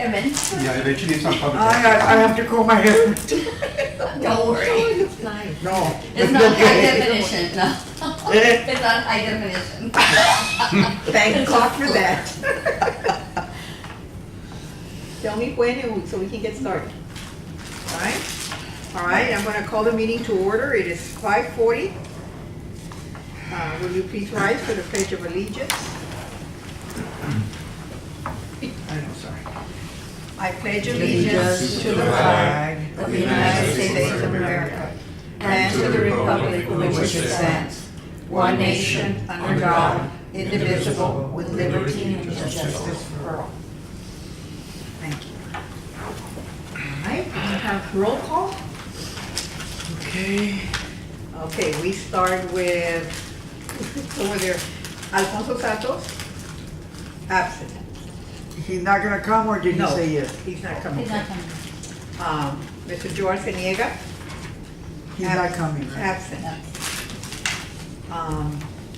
Eventually. Yeah, eventually it's on public. I have to call my husband. Don't worry. It's nice. No. It's not high definition, no. It's not high definition. Thank God for that. Tell me when so we can get started. All right? All right, I'm gonna call the meeting to order. It is 5:40. Will you please rise for the Pledge of Allegiance? I'm sorry. I pledge allegiance to the flag Of the United States of America and to the republic for which it stands, one nation, under God, indivisible, with liberty and justice for all. Thank you. All right, we have roll call. Okay. Okay, we start with, over there, Alfonso Santos, absent. He's not gonna come, or did he No, say yes? he's not coming. He's not coming. Mr. George Zuniga, He's not coming, right? absent.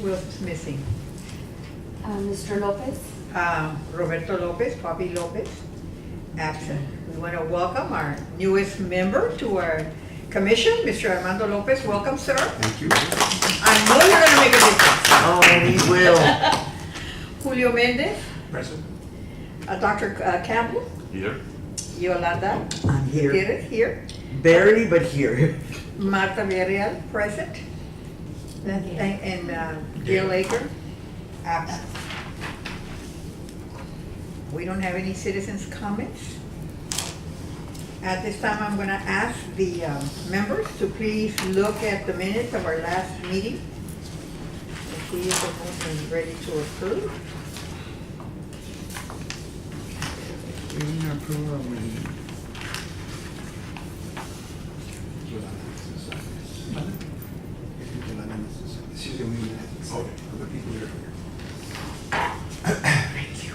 Who else is missing? Mr. Lopez? Roberto Lopez, Papi Lopez, absent. We want to welcome our newest member to our commission, Mr. Armando Lopez. Welcome, sir. Thank you. I know you're going to make a difference. Oh, he will. Julio Mendez, Present. Dr. Campbell, Here. Yolanda I'm here. Gutierrez here, Barely, but here. Marta Villarreal, present, and Gail Aker, absent. We don't have any citizens' comments. At this time, I'm going to ask the members to please look at the minutes of our last meeting. And see if the motion is ready to approve. We didn't approve, or we? Thank you.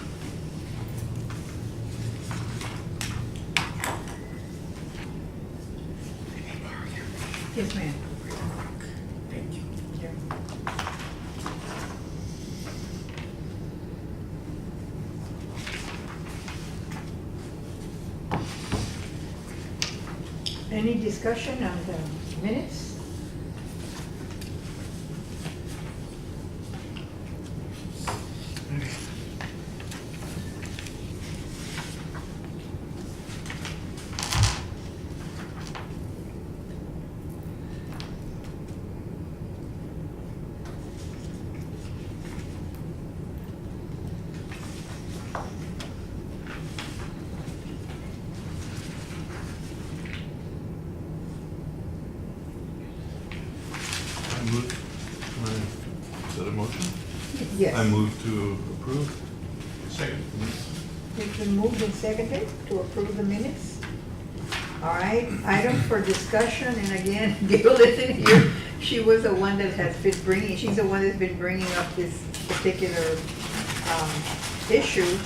Yes, ma'am. Thank you. Any discussion on the minutes? I move, is that a motion? Yes. I move to approve. Second. It's been moved and seconded to approve the minutes. All right, item for discussion, and again, Gail isn't here. She was the one that has been bringing, she's the one that's been bringing up this particular issue.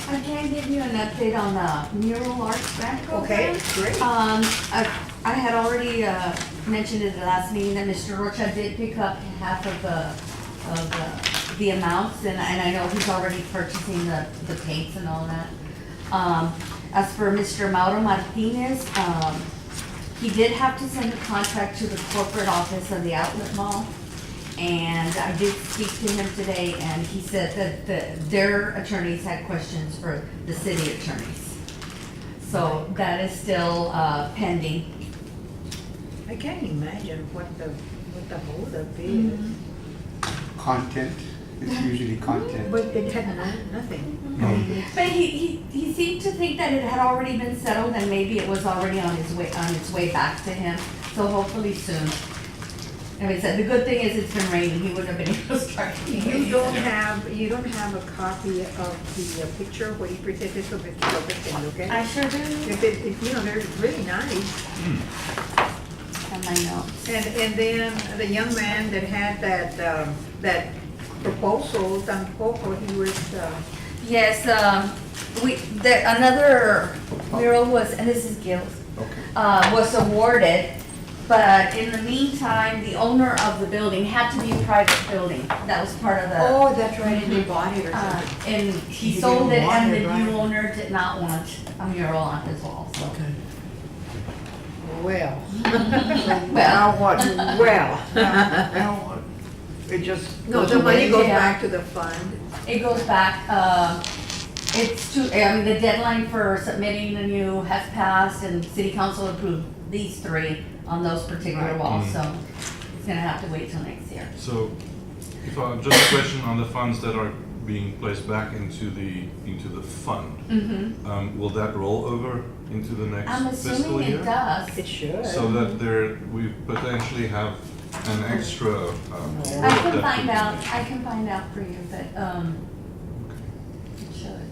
I can give you an update on the mural arts grant program. Okay, great. I had already mentioned at the last meeting that Mr. Rocha did pick up half of the amounts, and I know he's already purchasing the paints and all that. As for Mr. Mauro Martinez, he did have to send a contract to the corporate office of the outlet mall. And I did speak to him today, and he said that their attorneys had questions for the city attorneys. So that is still pending. I can't imagine what the holdup is. Content, it's usually content. But it had nothing. But he seemed to think that it had already been settled, and maybe it was already on its way back to him. So hopefully soon. And he said the good thing is it's been raining. He wouldn't have been able to start. You don't have a copy of the picture where he presented so Mr. Lopez can look at I it? sure do. If you know, they're really nice. And I know. And then the young man that had that proposal, tampoco, he was, Yes, another mural was, and this is Gil's, Okay. was awarded, but in the meantime, the owner of the building had to be a private building. That was part of the, that's right, and they bought it or something. and he He sold it, didn't want and it, the new right? owner did not want a mural on his wall, so. Okay. Well, Now what? well. Now what? It just. No, goes the money away? goes Yeah. back to the fund. It goes back, it's to, the deadline for submitting the new has passed and city council approved these three on those particular Right. walls, so it's gonna have to wait till next year. So, if just a question on the funds that are being placed back into the fund. Mm-hmm. Will that roll over into the next I'm fiscal assuming year? it does. It should. So that we potentially have an extra. I that can could find be out, needed. I can find out for you, but, it should.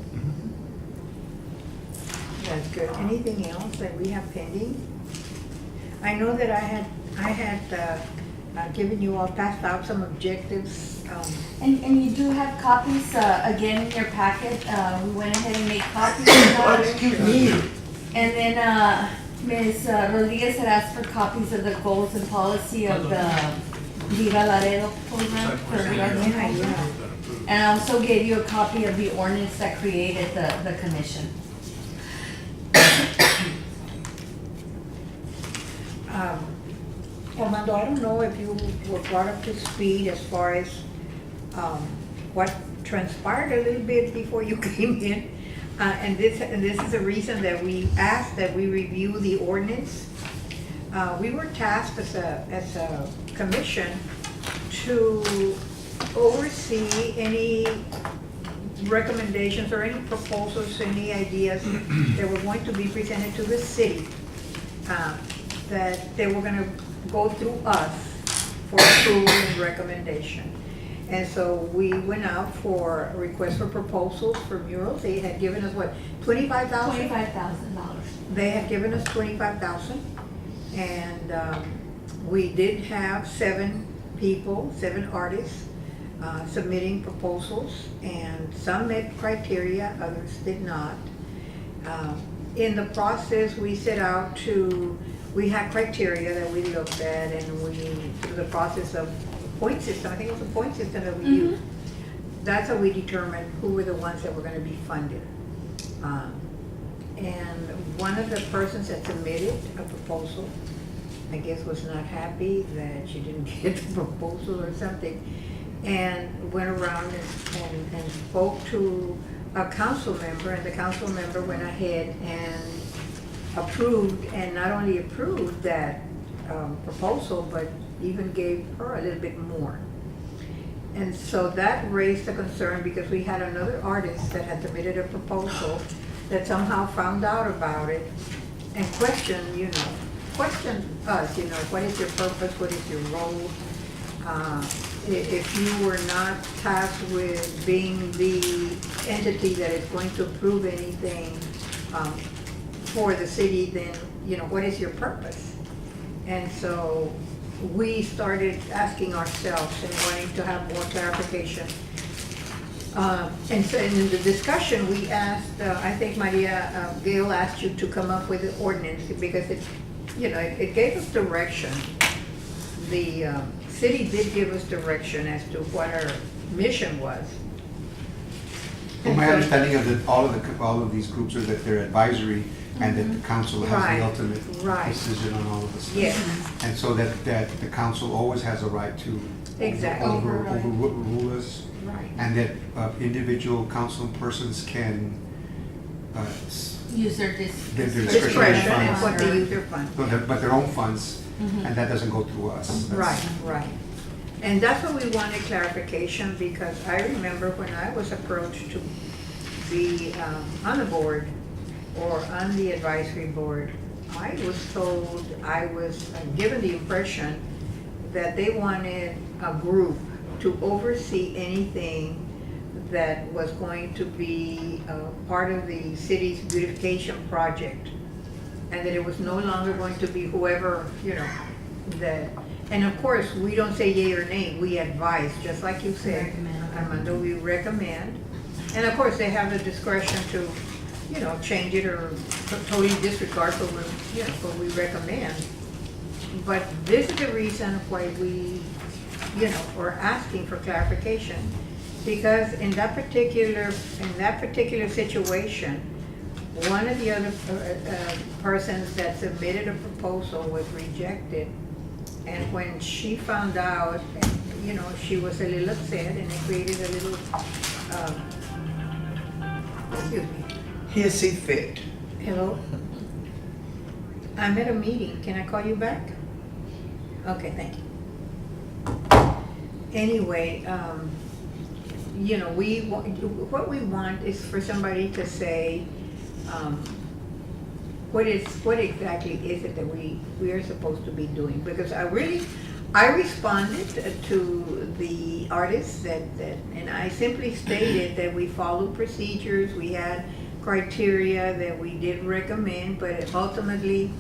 That's good. Anything else that we have pending? I know that I had given you all, passed out some objectives. And you do have copies, again, in your packet, we went ahead and made copies of Oh, those. excuse me. And then, Ms. Rodriguez had asked for copies of the goals and policy of the Viva Laredo program for agriculture. And I also gave you a copy of the ordinance that created the commission. Armando, I don't know if you were brought up to speed as far as what transpired a little bit before you came in. And this is the reason that we asked that we review the ordinance. We were tasked as a commission to oversee any recommendations or any proposals, any ideas that were going to be presented to the city, that they were gonna go through us for approval and recommendation. And so we went out for a request for proposals for murals. They had given us what, $25,000? $25,000. They had given us 25,000, and we did have 7 people, 7 artists submitting proposals, and some met criteria, others did not. In the process, we set out we had criteria that we looked at, and through the process of point system, I think it was a point system that we used. That's how we determined who were the ones that were gonna be funded. And one of the persons that submitted a proposal, I guess, was not happy that she didn't get the proposal or something, and went around and spoke to a council member, and the council member went ahead and approved, and not only approved that proposal, but even gave her a little bit more. And so that raised a concern, because we had another artist that had submitted a proposal that somehow found out about it and questioned us, what is your purpose, what is your role? If you were not tasked with being the entity that is going to approve anything for the city, then, what is your purpose? And so we started asking ourselves and wanting to have more clarification. And so in the discussion, we asked, I think Maria Gail asked you to come up with an ordinance, because it gave us direction. The city did give us direction as to what our mission was. Well, my understanding of all of these groups are that they're advisory, and that the council has Right, the ultimate right. decision on all of this. Yes, And so that the council always has a right to Exactly. overrule us, right. and that individual council persons can Use their their discretion. Discretion and funds. what they use their funds. But their own funds, Mhm. and that doesn't go through us. That's- Right. And that's what we wanted clarification, because I remember when I was approached to be on the board or on the advisory board, I was told, I was given the impression that they wanted a group to oversee anything that was going to be part of the city's beautification project. And that it was no longer going to be whoever, that, and of course, we don't say yea or nay, we advise, just like you said. Recommend. Armando, we recommend. And of course, they have the discretion to, change it or totally disregard what we recommend. But this is the reason why we, are asking for clarification. Because in that particular situation, one of the other persons that submitted a proposal was rejected. And when she found out, you know, she was a little upset and it created a little, excuse me, hissy fit. hello? I'm at a meeting, can I call you back? Okay, thank you. Anyway, you know, what we want is for somebody to say, what exactly is it that we are supposed to be doing? Because I responded to the artists and I simply stated that we followed procedures, we had criteria that we did recommend, but ultimately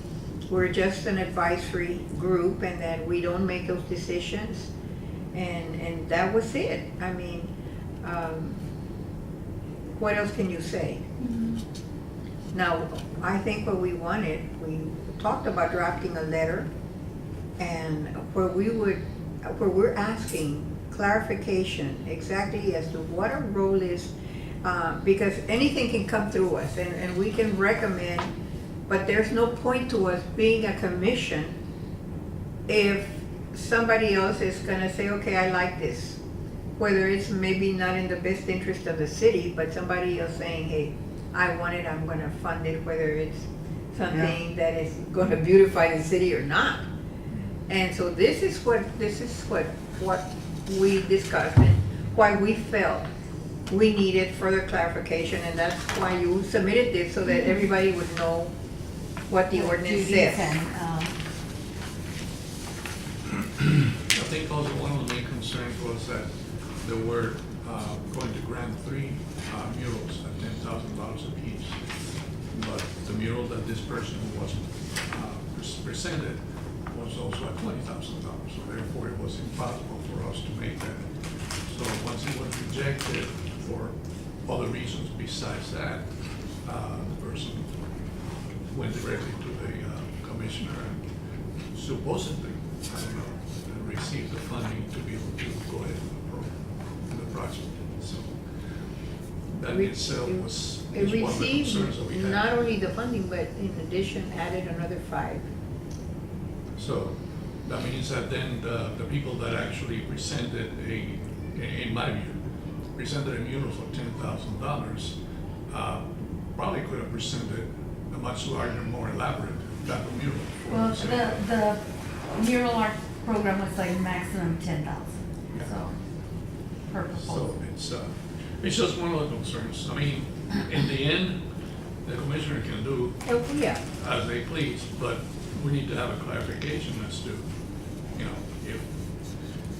we're just an advisory group and that we don't make those decisions. And that was it. I mean, what else can you say? Now, I think what we wanted, we talked about drafting a letter and where we're asking clarification exactly as to what our role is, because anything can come through us and we can recommend, but there's no point to us being a commission if somebody else is gonna say, okay, I like this. Whether it's maybe not in the best interest of the city, but somebody else saying, hey, I want it, I'm gonna fund it, whether it's something that is gonna beautify the city or not. And so this is what we discussed and why we felt we needed further clarification, and that's why you submitted this, so that everybody would know what the ordinance Duties says. and, I think also one of the main concerns was that they were going to grant 3 murals at $10,000 apiece. But the mural that this person was presented was also at $20,000, so therefore it was impossible for us to make that. So once it was rejected for other reasons besides that, the person went directly to the commissioner and supposedly, I don't know, received the funding to be able to go ahead with the project. So that in itself was It is one of the concerns that we received had. not only the funding, but in addition added another 5. So that means that then the people that actually presented in my view, presented a mural for $10,000, probably could have presented a much larger, more elaborate type of mural. for well, example. the mural art program was like maximum 10,000, so, per proposal. So it's just one of the concerns. I mean, in the end, the commissioner can do Oh, yeah, as they please, but we need to have a clarification as to, you know,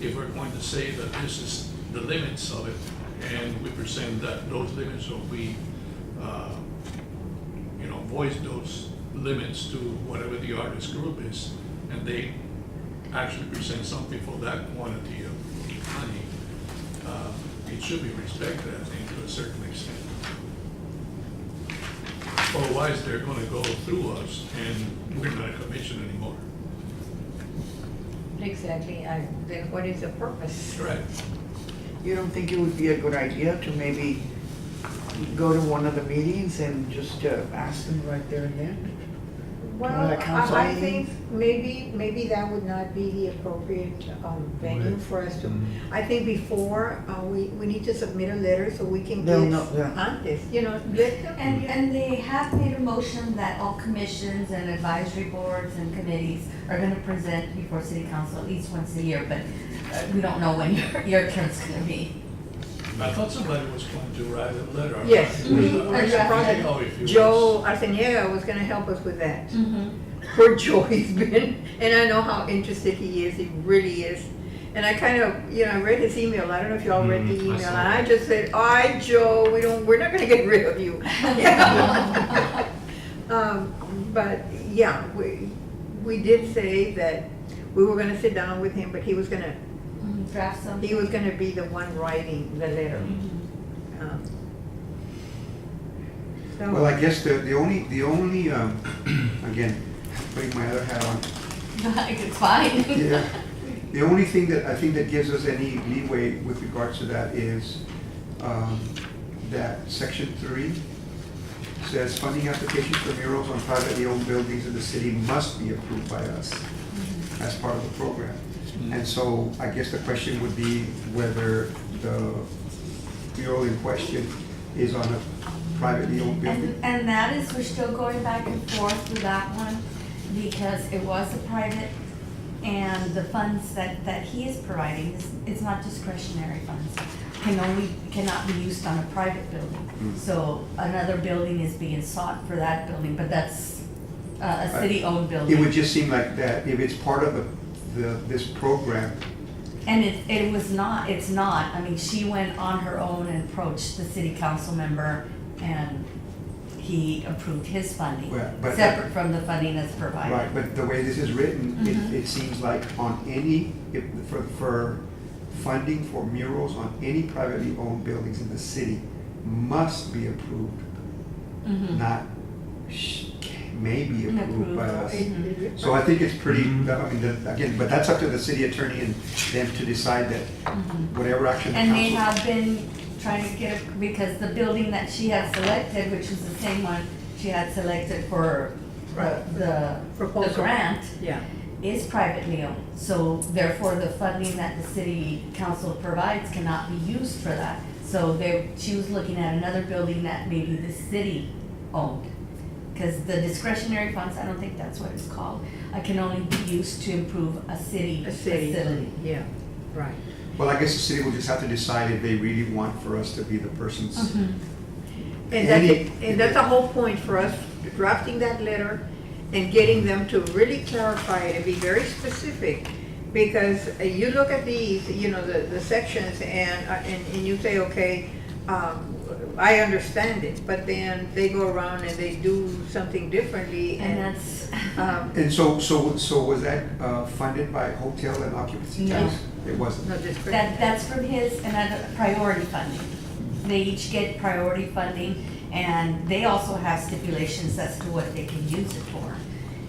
if we're going to say that this is the limits of it, and we present that those limits, or we, you know, voice those limits to whatever the artist group is, and they actually present something for that quantity of money, it should be respected, I think, to a certain extent. Otherwise, they're gonna go through us, and we're not a commission anymore. exactly. Then what is the purpose? Right. You don't think it would be a good idea to maybe go to one of the meetings and just ask them right there and then? Well, Like council I meeting? think maybe that would not be the appropriate venue Right. for us to. Mhm. I think before, we need to submit a letter so we can They'll get know, yeah. antes, you know, let them. And they have made a motion that all commissions and advisory boards and committees are gonna present before city council at least once a year, but we don't know when your turn's gonna be. I thought somebody was going to write a letter. Yes, we- I our draft- know if it was- Joe Arceniega was gonna help us with that. Poor Joe, he's been, and I know how interested he is, he really is. And I kind of, you know, I read his email, I don't know if y'all read the I email, saw and I that. just said, all right, Joe, we're not gonna get rid of you. But, yeah, we did say that we were gonna sit down with him, but he was gonna Draft something. be the one writing the letter. Um, so- Well, I guess the only, again, putting my other hat on, It's fine. yeah. The only thing that I think that gives us any leeway with regards to that is that section 3, says funding applications for murals on privately owned buildings in the city must be approved by us as part of the program. And so I guess the question would be whether the mural in question is on a privately owned building. And that is, we're still going back and forth with that one, because it was a private, and the funds that he is providing is not discretionary funds. Cannot be used on a private building. So another building is being sought for that building, but that's a city-owned building. It would just seem like that if it's part of this program. And it was not, it's not. I mean, she went on her own and approached the city council member, and he approved his funding, Well, but- separate from the funding that's provided. Right, but the way this is written, it seems like on any, for funding for murals on any privately owned buildings in the city must be approved, not may be approved by us. So I think it's pretty, I mean, again, but that's up to the city attorney and them to decide that whatever action the And they council. have been trying to get, because the building that she had selected, which was the same one she had selected for the Proposal. grant, Yeah. is privately owned. So therefore, the funding that the city council provides cannot be used for that. So she was looking at another building that maybe the city owned. Because the discretionary funds, I don't think that's what it's called, can only be used to improve a city facility. Yeah, right. Well, I guess the city will just have to decide if they really want for us to be the persons. And that's the whole point for us, drafting that letter and getting them to really clarify it and be very specific. Because you look at these, you know, the sections and you say, okay, I understand it, but then they go around and they do something differently And and. that's, And so was that funded by hotel and occupancy No. tax? It wasn't. No discretion. that's from his, and that's priority funding. They each get priority funding, and they also have stipulations as to what they can use it for.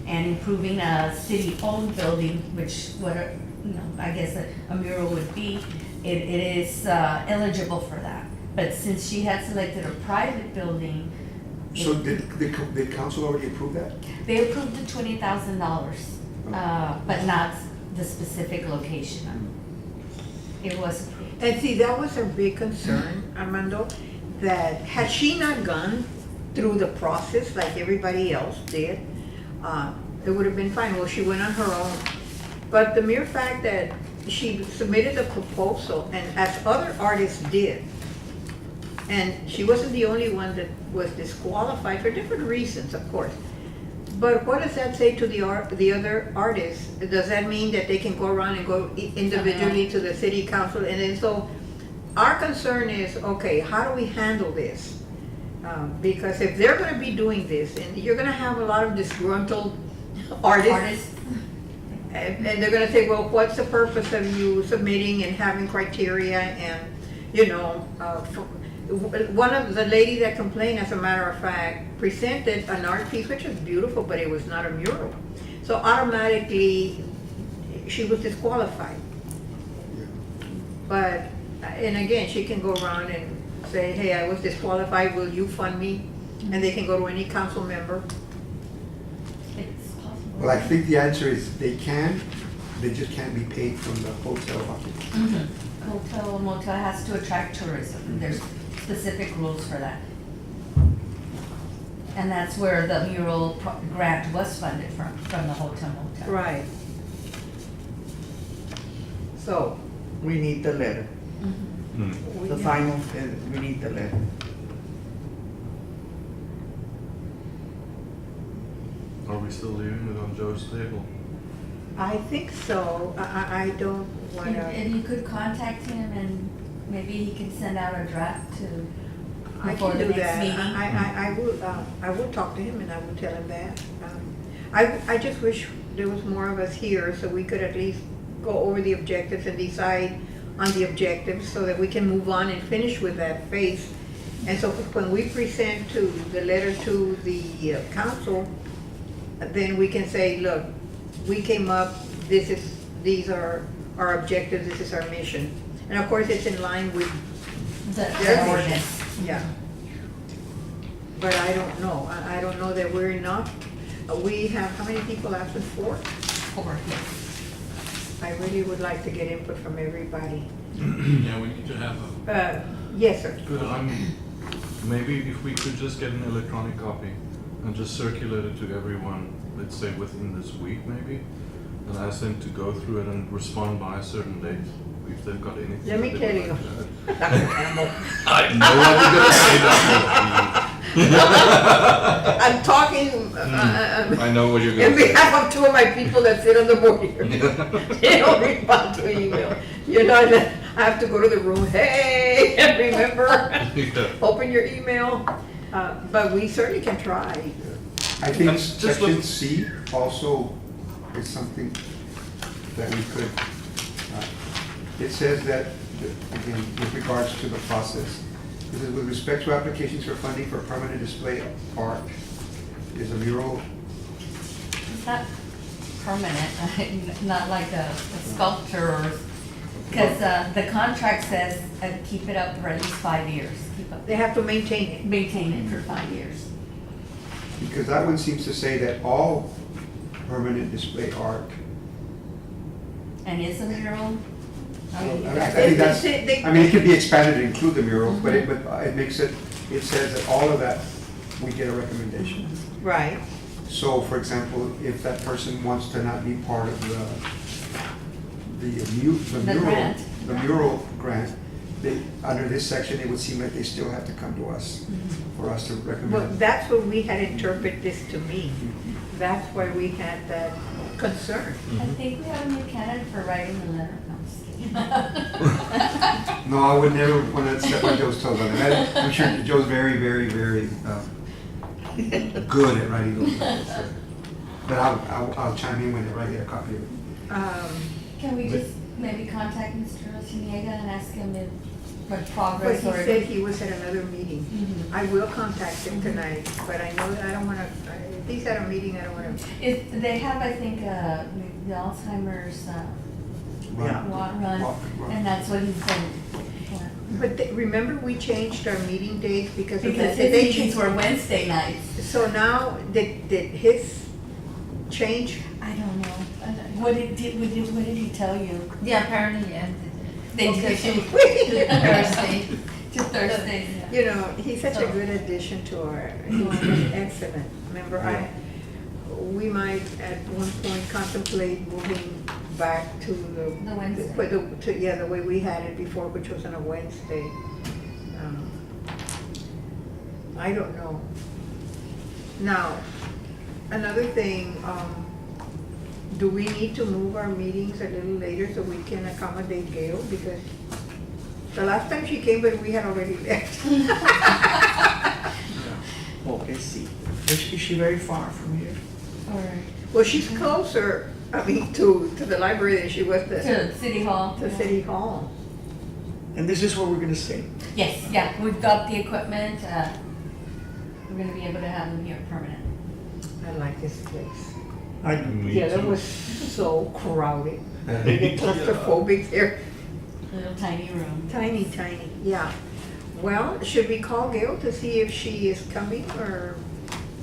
And improving a city-owned building, which I guess a mural would be, it is eligible for that. But since she had selected a private building, So did council already approve that? they approved the $20,000, but not the specific location. It was approved. And see, that was a big concern, Armando, that had she not gone through the process like everybody else did, it would have been fine. Well, she went on her own. But the mere fact that she submitted a proposal, and as other artists did, and she wasn't the only one that was disqualified for different reasons, of course. But what does that say to the other artists? Does that mean that they can go around and go individually to the city council? And then so our concern is, okay, how do we handle this? Because if they're gonna be doing this, and you're gonna have a lot of disgruntled artists, and they're gonna say, well, what's the purpose of you submitting and having criteria and, you know, one of the lady that complained, as a matter of fact, presented an art piece, which is beautiful, but it was not a mural. So automatically, she was disqualified. But, and again, she can go around and say, hey, I was disqualified, will you fund me? And they can go to any council member. It's possible. Well, I think the answer is they can, they just can't be paid from the hotel occupancy. Hotel, motel has to attract tourism. There's specific rules for that. And that's where the mural grant was funded from the hotel motel. Right. So, We need the letter. The final, we need the letter. Are we still leaving it on Joe's table? I think so. I don't wanna. And you could contact him, and maybe he can send out a draft to, I before can the do next that. meeting. I will talk to him and I will tell him that. I just wish there was more of us here so we could at least go over the objectives and decide on the objectives so that we can move on and finish with that phase. And so when we present the letter to the council, then we can say, look, we came up, these are our objectives, this is our mission. And of course, it's in line with The their ordinance. mission. Yeah. but I don't know. I don't know that we're enough. We have, how many people asking for? 4, yes. I really would like to get input from everybody. Yeah, we need to have Yes, sir. Good, maybe if we could just get an electronic copy and just circulate it to everyone, let's say within this week maybe, and ask them to go through it and respond by a certain date, if they've got anything. Let me that tell they would you. like to add. I know I was gonna say that. I'm talking I know what you're in gonna say. behalf of 2 of my people that sit on the board here. They don't respond to email. You know, that I have to go to the room, hey, remember, Yeah. open your email. But we certainly can try. I think Just section look- C also is something that we could, it says that, again, with regards to the process, it says with respect to applications for funding for permanent display art, is a mural, It's not permanent, not like a sculpture or, because the contract says keep it up for at least 5 years. They have to maintain it. Maintain it for 5 years. because that one seems to say that all permanent display art. And is a mural? I mean, I think that's, They- I mean, it could be expanded to include the mural, but it makes it, it says that all of that, we get a recommendation. Right. So, for example, if that person wants to not be part of the mural, grant. the mural grant, they, under this section, it would seem like they still have to come to us for us to Well, recommend. that's what we had interpreted this to mean. That's why we had that concern. I think we have a new candidate for writing the letter. No, I'm just kidding. No, I would never want to step on Joe's toes on that. I'm sure Joe's very, very, very good at writing those letters. But I'll chime in whenever I get a copy of it. Can we just maybe contact Mr. Rosiniega and ask him if, what But progress he or? said he was at another meeting. Mhm. I will contact him tonight, but I know that I don't wanna, if he's at a meeting, I don't wanna. If, they have, I think, the Alzheimer's, Run. run, Walk, run. and that's what he's been, But remember, we changed our meeting days because of because that. his They meetings changed. were Wednesday nights. So now, did his change? I don't know. What did he tell you? Yeah, apparently, yeah. They Okay. did. Thursday. To Thursday. You know, he's such a good addition to our, he's excellent. Remember, we might at one point contemplate moving back to The Wednesday. the way we had it before, which was on a Wednesday. I don't know. Now, another thing, do we need to move our meetings a little later so we can accommodate Gail? Because the last time she came, but we had already left. Well, let's see. Is she very far from here? Or Well, she's closer, I mean, to the library than she was to City Hall. to City Hall. And this is where we're gonna stay. Yes, yeah, we've got the equipment, we're gonna be able to have them here permanent. I like this place. Me Yeah, that too. was so crowded. They get claustrophobic here. Little tiny room. Tiny, yeah. Well, should we call Gail to see if she is coming or?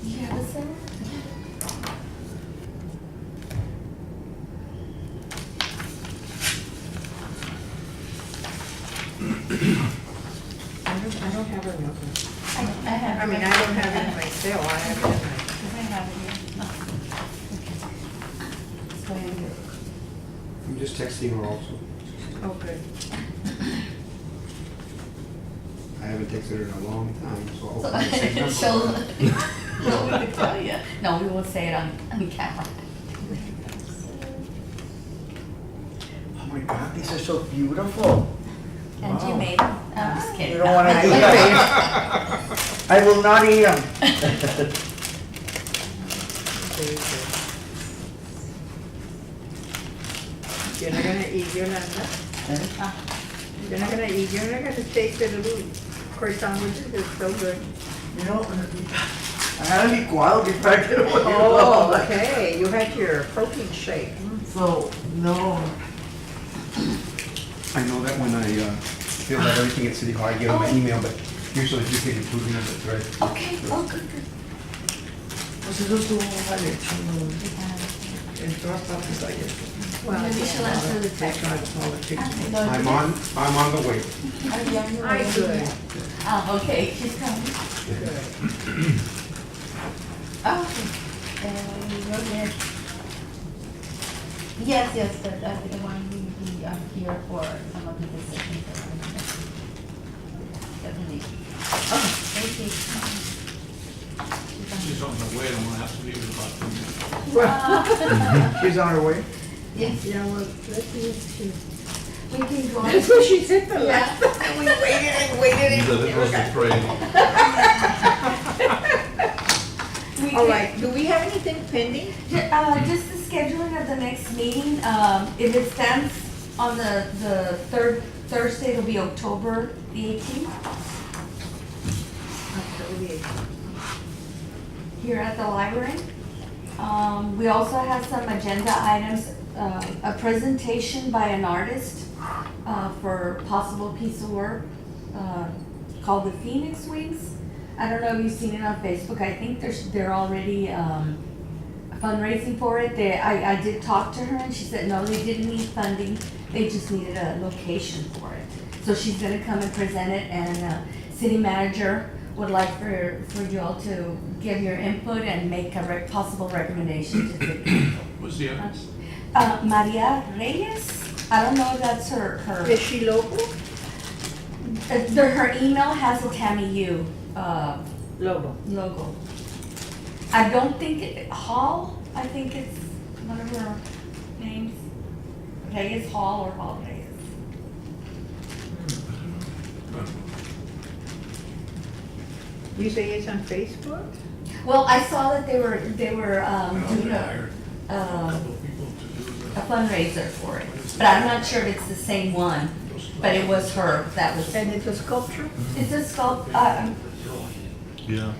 Do you have a cell? I don't have her number. I have. I mean, I don't have it in my cell, I have it in my. Because I have it here. Oh, okay. So I am good. I'm just texting her also. Oh, good. I haven't texted her in a long time, so So hopefully the same number. she'll, no, we can tell you. No, we won't say it on camera. Oh my God, these are so beautiful. And you Wow. made them. I'm just kidding. You don't wanna I eat will them. I will not eat them. Very good. You're not gonna eat, Yolanda? You're not gonna eat, you're not gonna taste the little croissant, which is so good. You know, I had a licuado before I get away. Oh, okay, you had your protein shake. So, no. I know that when I fill out everything at City Hall, I get them an email, but Here, so that you can include me in the thread. Okay, oh, good, good. Pues eso estuvo vale, chulo. En todas partes hay eso. Well, Maybe she'll answer the They text. try politics. I'm on the way. Hi, good. Oh, okay, she's coming. Oh, you're here. Yes, yes, that's the one we are here for some of the decisions that are made. Definitely. Oh, thank you. She's on the way, I'm gonna have to leave in about 2 minutes. She's on her way. Yes. Yeah, well, let's see if she. We can go. That's what she said the Yeah. last time. We waited and waited That it was the and. trade. We All can- right, do we have anything pending? Just the scheduling of the next meeting, if it stands on the third Thursday, it'll be October the 18th, here at the library. We also have some agenda items, a presentation by an artist, for possible piece of work, called the Phoenix Wings. I don't know if you've seen it on Facebook. I think they're already fundraising for it. I did talk to her and she said, no, they didn't need funding. They just needed a location for it. So she's gonna come and present it, and city manager would like for you all to give your input and make a possible recommendation to the council. What's the address? Maria Reyes, I don't know if that's her Is she local? her email has a Tammy U Local. logo. I don't think Hall, I think it's one of her names. Reyes Hall or Hall Reyes. You say it's on Facebook? Well, I saw that they were doing They a hired a couple of people to do a the. fundraiser for it, but I'm not sure if it's the same one, but it was her that was. And it's a sculpture? It's a sculpt, Yeah.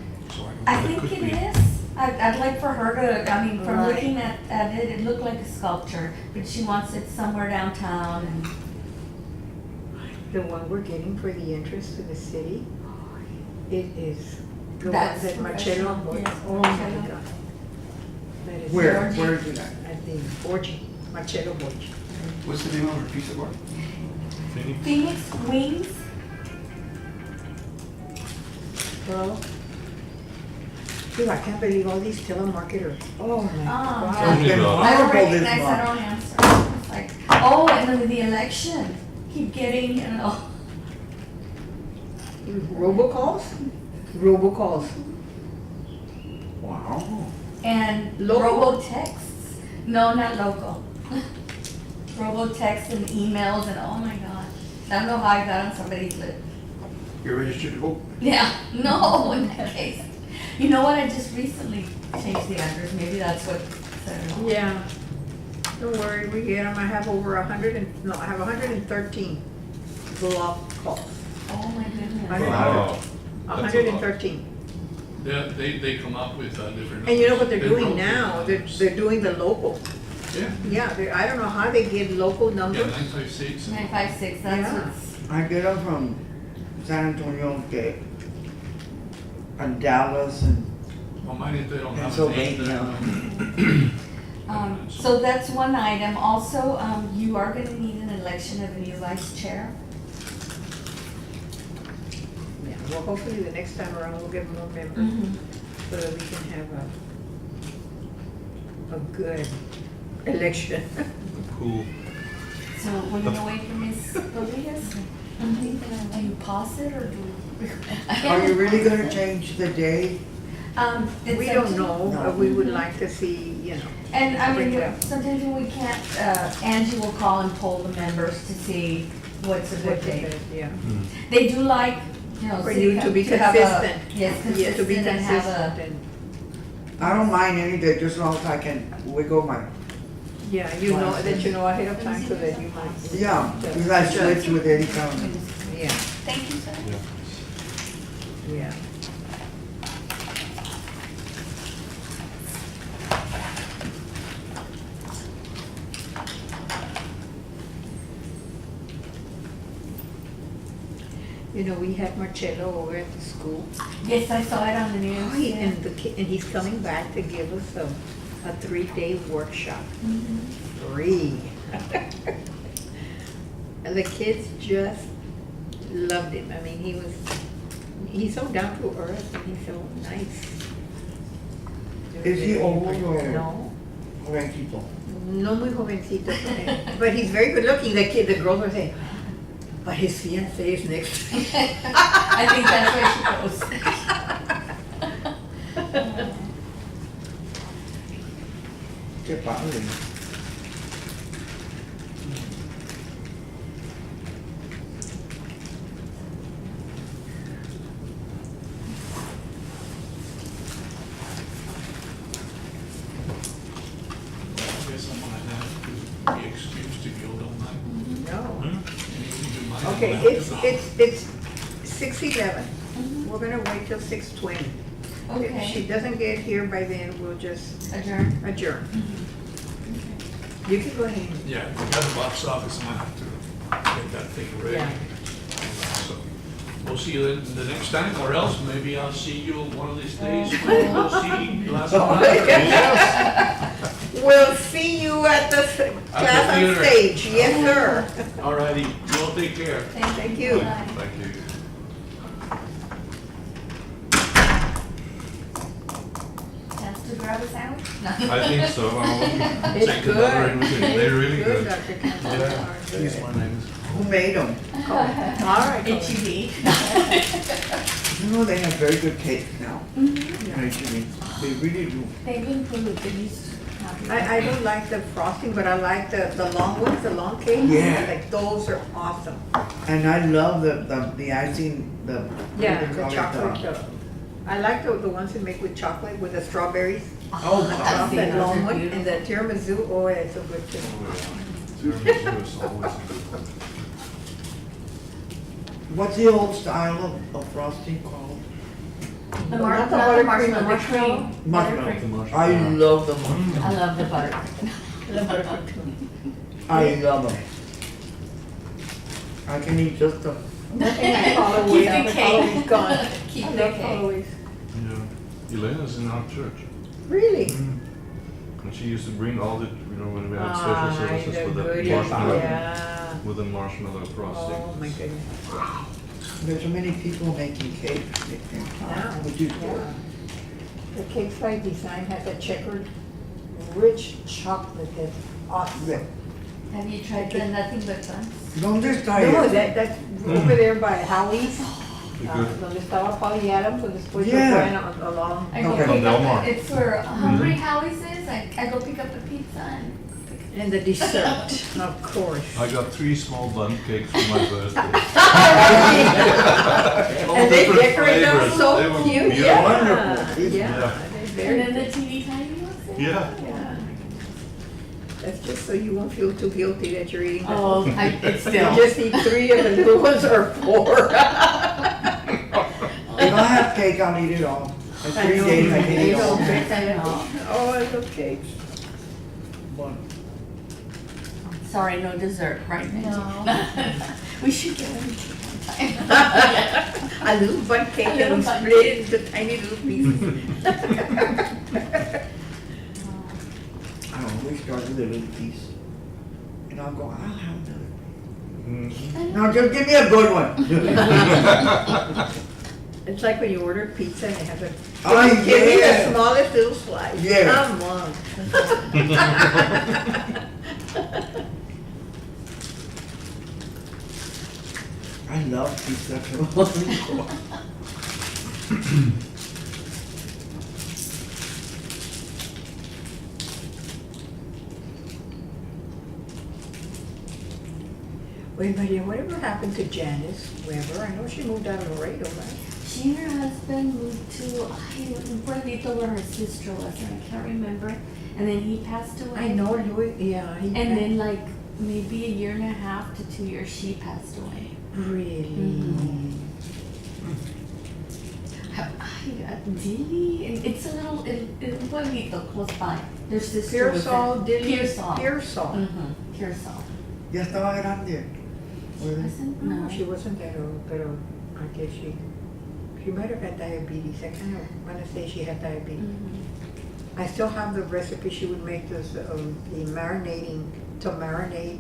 I It think could it be. is. I'd like for her to, I mean, from Right. looking at it, it looked like a sculpture, but she wants it somewhere downtown and. The one we're getting for the entrance to the city, it is the one That's that Marcello, professional, yes, oh my Marcello. God. That is Where Georgie. is it at? At the Borgi, Marcello Borgi. What's the name of her piece of work? Phoenix? Phoenix Wings, Girl. Dude, I can't believe all these telemarketers. Oh my Oh, God. yeah. It's been I don't I don't horrible this recognize, I month. don't answer. It's like, oh, and then the election, keep getting, you know, Robocalls? Robocalls. Wow. and Local? robo-texts. No, not local. Robo-texts and emails and, oh my God. I don't know how I got on somebody's list. You're registered to vote? Yeah, no, in that case. You know what, I just recently changed the address, maybe that's what set it off. Yeah. Don't worry, we get them. I have over 113 block calls. Oh my goodness. I know. Wow. That's a lot. 113. They come up with different. And you know what they're numbers. doing They now? rotate They're the doing the local. numbers. Yeah, I don't know how they get local Yeah, numbers. 956. 956, that's Yeah. what's, I get them from San Antonio, and Dallas, and Well, mine is they don't have a Pennsylvania. name. so that's one item. Also, you are gonna need an election of a new vice chair. Yeah, well, hopefully the next time around we'll get more members Mm-hmm. so that we can have a good election. Cool. So we're gonna wait for Ms. Rodriguez? Are you positive or do we? are you really gonna change the day? It's We up don't to- know, No. but we would like to see, you know. And I mean, Bring it up. sometimes when we can't, Angie will call and poll the members to see what's a good day. Yeah. They do like, you know. For city you to be have a- consistent. Yes, Yeah, to be consistent and have a. consistent and, I don't mind any day, just as long as I can wiggle my, yeah, you know, that you know ahead of time so that you might. yeah, because I switch with Eddie County. Yeah, Thank you, sir. Yeah. yeah. You know, we had Marcello over at the school. Yes, I saw it on the news. Oh, yeah. and the kid, and he's coming back to give us a 3-day workshop. Mhm. Free. And the kids just loved him. I mean, he's so down to earth and he's so nice. Is he old or- No, Jovencito. no muy jovencito. But he's very good looking. The girls are saying, but his fiancé is next. I think that's where she goes. Qué padre. I guess I'm gonna have to be excused if you don't mind. No. Anything you might Okay, have it's, left it's 6:11. We're gonna wait till 6:20. If she Okay. doesn't get here by then, we'll just Adjourn. adjourn. You can go ahead. Yeah, we got the box office, and I have to get that thing ready. Yeah. So, we'll see you the next time, or else maybe I'll see you one of these days when we'll see last night. We'll see you at the class on theater. stage. Yes, sir. Alrighty, you all take care. Thank you. Bye. Thank you. Chance to grab a sandwich? No. I think so. I'll It's take good. another in with you. They're really It's good. Dr. Campbell. Yeah. Good. He's my name. Who made them? All right. H-E-B. You know, they have very good cakes now. Mhm. Actually, they really do. They've improved, they used to have. I don't like the frosting, but I like the long ones, the long cakes. Yeah. Like, those are awesome. And I love the icing, the. what Yeah, do they the call it, chocolate. I like the ones that make with chocolate, with the strawberries. Oh, I've Off seen that those, long they're one, beautiful. and the tiramisu, oh, it's so good too. Oh, yeah. Tiramisu is always a good one. What's the old style of frosting called? The Not the marshmallow, buttercream, the marshmallow. Marshmallow. The I marshmallow. love the marshmallow. I love the buttercream. I love them. I can eat just the. Nothing like Halloween, Keep the but cake. Halloween's gone. Keep I the love cake. Halloween. Yeah. Elena's in our church. Really? And she used to bring all the, when we had Ah, special services the with the goodies, marshmallow, yeah. with the marshmallow frosting. Oh, my goodness. There's so many people making cakes in Now, town, which is good. yeah. The Cakes by Design has a checkered, rich chocolate that's awesome. Have you tried the nothing but buns? ¿Dónde está No, ella? that's over there by Howie's, You good? donde estaba Polly Adams, so después yo Yeah. traen along. I go Okay. pick From Del up, Mar. it's where Hungry Howie's is, I go pick up the pizza and. And the dessert, of course. I got 3 small bun cakes for my birthday. All And they different decorate them flavors. They so were cute, beautiful. yeah. Wonderful. Yeah, Yeah. they're And very then the good. teeny tiny ones. Yeah. Yeah. That's just so you won't feel too guilty that you're eating. Oh, it's You still. just eat 3 of the little ones or 4. If I have cake, I'll eat it all. In 3 days, I can eat all. Oh, I love cakes. But Sorry, no dessert, right, Benji? No. We should get one sometime. A little bun cake A and little we bun split it into tiny little pieces. I always start with a little piece. And I'll go, I'll have another. Mhm. No, just give me a good one. It's like when you order pizza and they have a, Oh, give me the yeah. smallest little slice. Yeah. Come on. I love pizza. Wait, Maria, whatever happened to Janice Weber? I know she moved out of Laredo, right? She and her husband moved to, un pueblito where her sister was, and I can't remember. And then he passed away. I know, yeah. And then like maybe a year and a half to 2 years, she passed away. Really? Mhm. Dilly, it's a little pueblito close by. Their sister was Pearsall, there. Dilly, Pearsall. Pearsall. Pearsall. Ya estaba grande. Wasn't? No, she wasn't that old, pero I guess she might have had diabetes. I kind of want to say she had diabetes. I still have the recipe. She would make this, the to marinate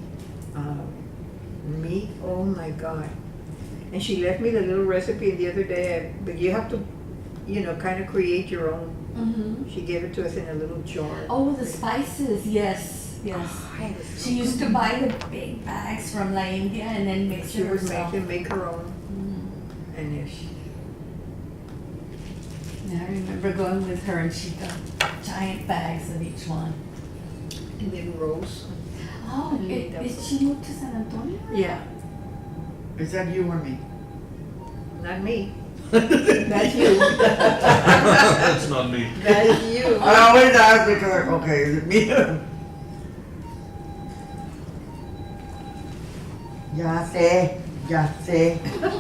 meat. Oh my God. And she left me the little recipe the other day, but you have to, kind of create your own. She gave it to us in a little jar. Oh, the spices, yes, yes. Oh, it was so She used to good. buy the big bags from La India and then mix She it would herself. make her own. Mhm. And yes, Yeah, I remember going with her and she got giant bags of each one. and then rolls. Oh, did she move to San Antonio? Yeah, Is that you or me? not me. That's you. That's not me. That's you. I always ask because, okay, is it me? Ya sé,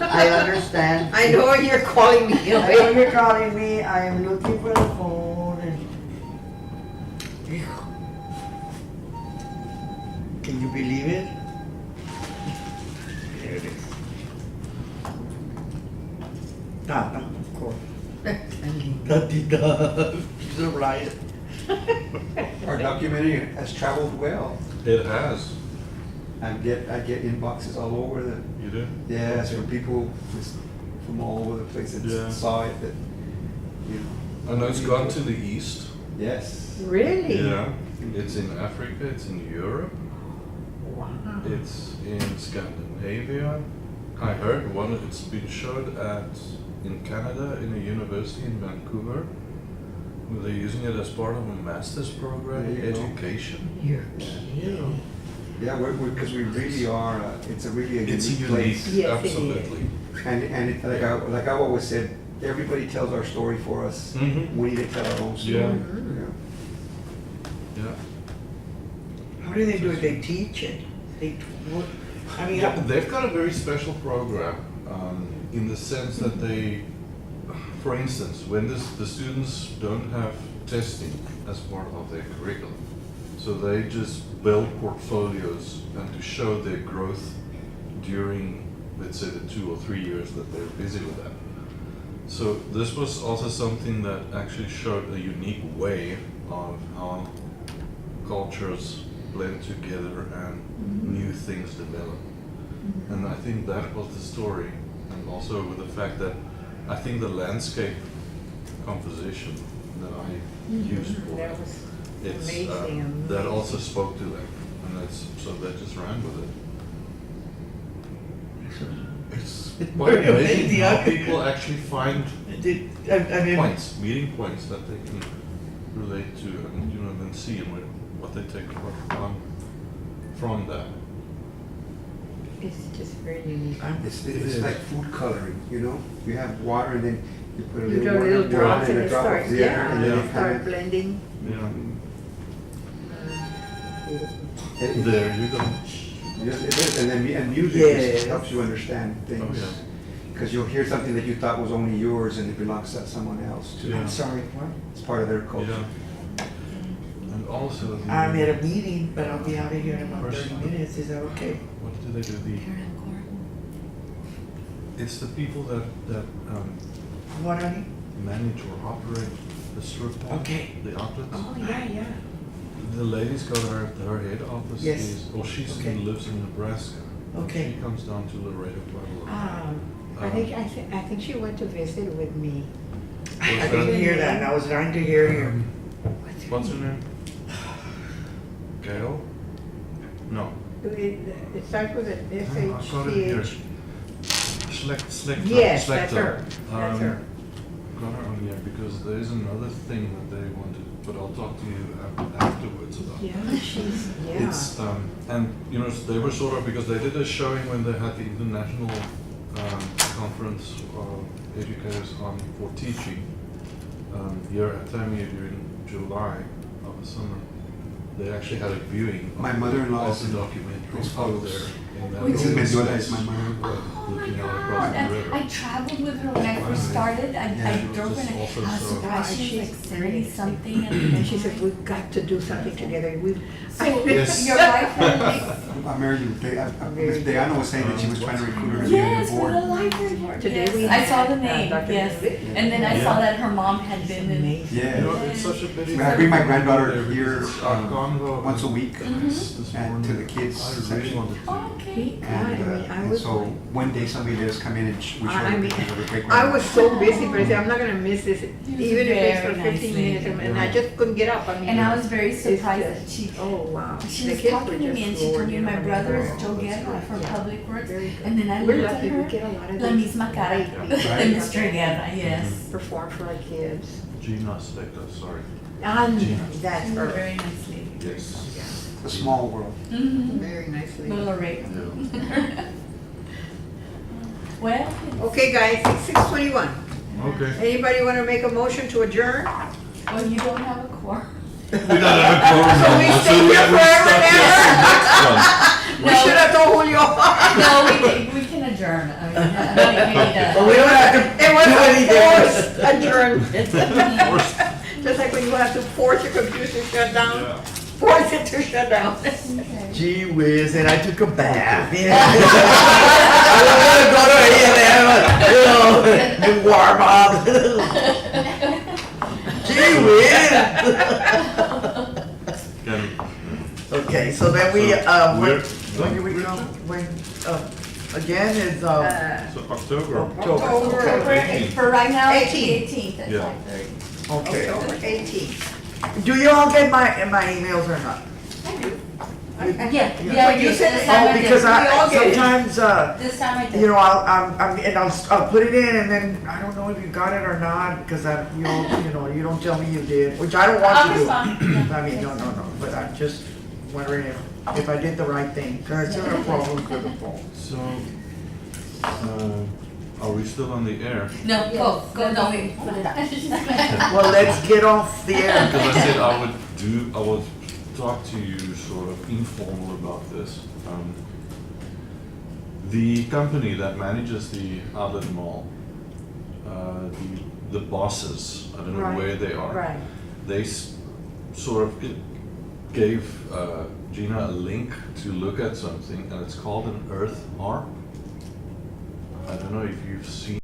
I understand. I know you're calling me. I know you're calling me, I am looking for the phone and... Can you believe it? There it is. Tata, of course. Tatita, she's a riot. Our documentary has traveled well. It has. I get inboxes all over the, You do? yes, from people just from all over the place that Yeah. saw it, that, I know it's gone to the east. Yes. Really? Yeah. It's in Africa, it's in Europe, Wow. it's in Scandinavia. I heard it's been showed in Canada in a university in Vancouver, where they're using it as part of a master's program in There you go. education. You're kidding. Yeah, because we really are, it's a really a It's unique unique, place. Yes, it is. absolutely. And it, like I've always said, everybody tells our story for us. Mhm. We need to tell our own story. Yeah. Yeah. Yeah. How do they do it? They teach it? I mean, Yeah, they've got a very special program in the sense that they, for instance, when the students don't have testing as part of their curriculum, so they just build portfolios and to show their growth during, let's say, the 2 or 3 years that they're busy with that. So this was also something that actually showed a unique way of how cultures blend together and new things develop. And I think that was the story, and also with the fact that I think the landscape composition that I used for That it, was it's, amazing. that also spoke to them, and so they just ran with it. It's quite very amazing amazing, how huh? people actually find I mean, meeting points that they can relate to, and then see and what they take from that. It's just very unique. It's like food coloring, You have water and then you put a You little do water, little drops and a it drop starts, of the other, yeah, and then Yeah. it start kind of. blending. Yeah. Beautiful. There you go. Yes, it is, and then and music Yes. just helps you understand Oh, things. yeah. Because you'll hear something that you thought was only yours and it belongs to someone else too. Yeah. I'm sorry, what? It's part of their culture. Yeah. And also, I'm at a meeting, but I'll be out of here in about 30 minutes, is that okay? what do they do? It's the people that What, honey? manage or operate the strip mall, Okay. the outlets. Oh, yeah. The lady's got her head office Yes. she Okay. lives in Nebraska. Okay. She comes down to Laredo quite a lot. I think she went to visit with me. I didn't hear that, and I was trying to hear you. What's her name? Gail? No. It starts with an I've got it here. SHCH. Schlechter. Yes, that's Schlechter. her. That's her. Got her on here because there is another thing that they wanted, but I'll talk to you afterwards about. Yeah, she's, yeah. It's and they were sort of, because they did a showing when they had the international conference of educators for teaching here at TAMIA during July of the summer. They actually had a viewing. My mother-in-law of is the in documentary those out photos. there in that Mrs. open Mendiola is space, my mother. Oh my looking out across God, the river. I traveled with her when I first started, I Yeah. drove her, Just and also I was so- surprised, she was like She's 70 something, And she said, we've got to do something together. So, Yes. your wife had like, Mary, Ms. Diana was saying that she was trying to recruit her to be on yes, the for board. the library board, Today yes, we I saw had, the name, Dr. yes, David. and then I Yeah. saw that her mom had been in. Yeah. You know, it's such a pity. I bring my granddaughter There, here because our convo once a week this and morning, to the kids I really section. wanted to. Okay. And so one day somebody let us come in and we showed I her mean, pictures of her great I was so busy, but I said, I'm not gonna miss this, was even if it's for very 15 nice minutes, lady. and I just couldn't get up, I mean. And I was very it's surprised just- that she, Oh, wow. she The was kids were talking to me just and she told floored, me you know, my I mean, brother is oh, Joe that's Guerra great. from Yeah. Public Works, Very good. and then I We're looked at lucky, we her, get a lot of La these misma cara, great de Mr. Guerra, yes. perform for our kids. Gina Stekta, sorry. And Gina. that's She's a her. very nice lady. Yes. It's a small world. Mm-hmm. Very nicely. The Laredo. Yeah. Well, Okay, guys, it's 6:21. Okay. Anybody wanna make a motion to adjourn? well, you don't have a quorum. We don't have a quorum So we now, stay we here haven't forever stuck and here ever? for the next one. We should have told Julio. No, we can adjourn, I mean, I don't think But we we need don't have to It was do a anything. forced adjournment. Just like when you have to force your computer to shut down, Yeah. force it to shut down. Okay. Gee whiz, and I took a bath. I was gonna go to A&M, and warm up. Gee whiz. Can, Okay, so then we, We're- when do we come, when, again is, so October. October. For, for right now, it's the 18th. 18th at Yeah. 5:30. Okay. October 18th. Do you all get my emails or not? Yeah, you you said- this time Oh, I did. because We all I, get it. sometimes, This time I did. you know, I'll put it in and then I don't know if you got it or not, because you don't tell me you did, which I don't want I'll to do. respond. I mean, no, but I'm just wondering if I did the right thing, because it's a problem for the phone. So, are we still on the air? No, go, no, wait, put it up. Well, let's get off the air. Because I said I would talk to you sort of informal about this. The company that manages the outlet mall, the bosses, I don't know Right, where they are. Right. They sort of gave Gina a link to look at something, and it's called an earth harp. I don't know if you've seen